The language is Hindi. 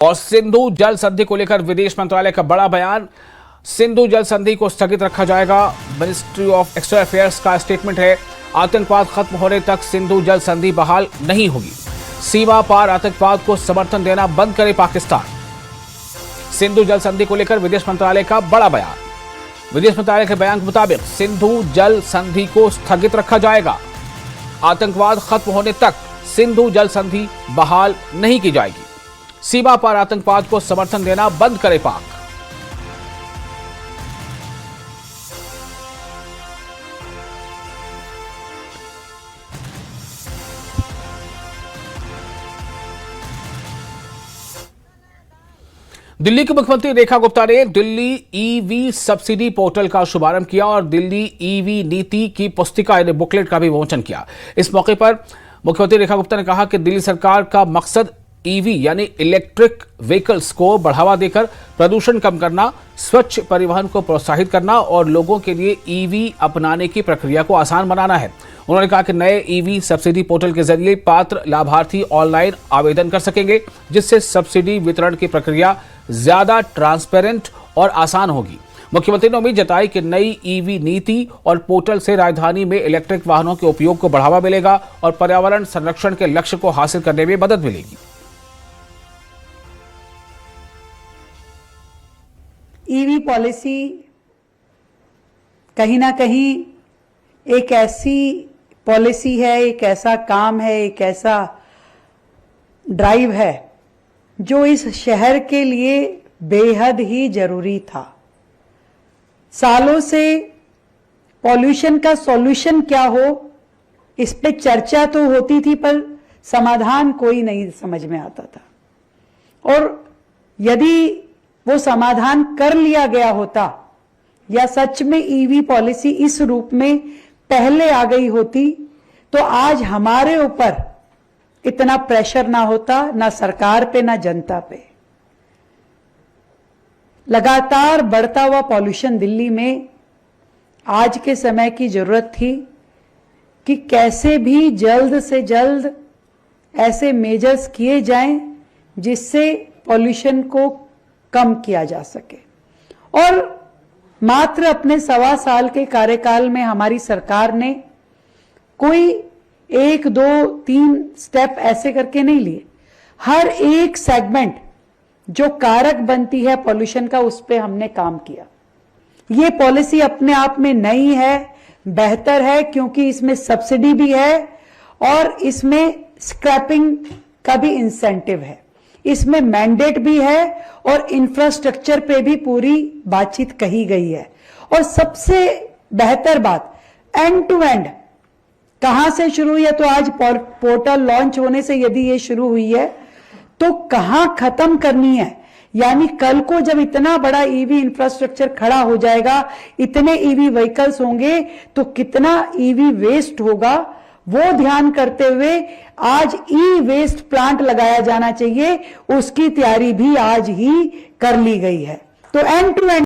और सिंधु जल संधि को लेकर विदेश मंत्रालय का बड़ा बयान। सिंधु जल संधि को स्थगित रखा जाएगा। मिनिस्ट्री ऑफ एक्सटर्नल अफेयर्स का स्टेटमेंट है, आतंकवाद खत्म होने तक सिंधु जल संधि बहाल नहीं होगी। सीमा पार आतंकवाद को समर्थन देना बंद करे पाकिस्तान। सिंधु जल संधि को लेकर विदेश मंत्रालय का बड़ा बयान। विदेश मंत्रालय के बयान के मुताबिक सिंधु जल संधि को स्थगित रखा जाएगा। आतंकवाद खत्म होने तक सिंधु जल संधि बहाल नहीं की जाएगी। सीमा पार आतंकवाद को समर्थन देना बंद करे पाक। दिल्ली की मुख्यमंत्री रेखा गुप्ता ने दिल्ली ईवी सब्सिडी पोर्टल का शुभारंभ किया और दिल्ली ईवी नीति की पुस्तिका यानी बुकलेट का भी विमोचन किया। इस मौके पर मुख्यमंत्री रेखा गुप्ता ने कहा कि दिल्ली सरकार का मकसद ईवी यानी इलेक्ट्रिक व्हीकल्स को बढ़ावा देकर प्रदूषण कम करना, स्वच्छ परिवहन को प्रोत्साहित करना और लोगों के लिए ईवी अपनाने की प्रक्रिया को आसान बनाना है। उन्होंने कहा कि नए ईवी सब्सिडी पोर्टल के जरिए पात्र लाभार्थी ऑनलाइन आवेदन कर सकेंगे, जिससे सब्सिडी वितरण की प्रक्रिया ज्यादा ट्रांसपेरेंट और आसान होगी। मुख्यमंत्री ने उम्मीद जताई कि नई ईवी नीति और पोर्टल से राजधानी में इलेक्ट्रिक वाहनों के उपयोग को बढ़ावा मिलेगा और पर्यावरण संरक्षण के लक्ष्य को हासिल करने में मदद मिलेगी। ईवी पॉलिसी कहीं ना कहीं एक ऐसी पॉलिसी है, एक ऐसा काम है, एक ऐसा ड्राइव है जो इस शहर के लिए बेहद ही जरूरी था। सालों से पॉल्यूशन का सॉल्यूशन क्या हो, इस पे चर्चा तो होती थी, पर समाधान कोई नहीं समझ में आता था। और यदि वो समाधान कर लिया गया होता या सच में ईवी पॉलिसी इस रूप में पहले आ गई होती, तो आज हमारे ऊपर इतना प्रेशर ना होता, ना सरकार पे ना जनता पे। लगातार बढ़ता हुआ पॉल्यूशन दिल्ली में आज के समय की जरूरत थी कि कैसे भी जल्द से जल्द ऐसे मेजर्स किए जाएं जिससे पॉल्यूशन को कम किया जा सके। और मात्र अपने 1.25 साल के कार्यकाल में हमारी सरकार ने कोई 1, 2, 3 स्टेप ऐसे करके नहीं लिए। हर एक सेगमेंट जो कारक बनती है पॉल्यूशन का, उस पे हमने काम किया। ये पॉलिसी अपने आप में नई है, बेहतर है, क्योंकि इसमें सब्सिडी भी है और इसमें स्क्रैपिंग का भी इंसेंटिव है, इसमें मैंडेट भी है और इंफ्रास्ट्रक्चर पे भी पूरी बातचीत कही गई है। और सबसे बेहतर बात, एंड टू एंड कहां से शुरू हुई है, तो आज पोर्टल लॉन्च होने से यदि ये शुरू हुई है तो कहां खत्म करनी है। यानी कल को जब इतना बड़ा ईवी इंफ्रास्ट्रक्चर खड़ा हो जाएगा, इतने ईवी व्हीकल्स होंगे, तो कितना ईवी वेस्ट होगा, वो ध्यान करते हुए आज ई वेस्ट प्लांट लगाया जाना चाहिए। उसकी तैयारी भी आज ही कर ली गई है। तो एंड टू एंड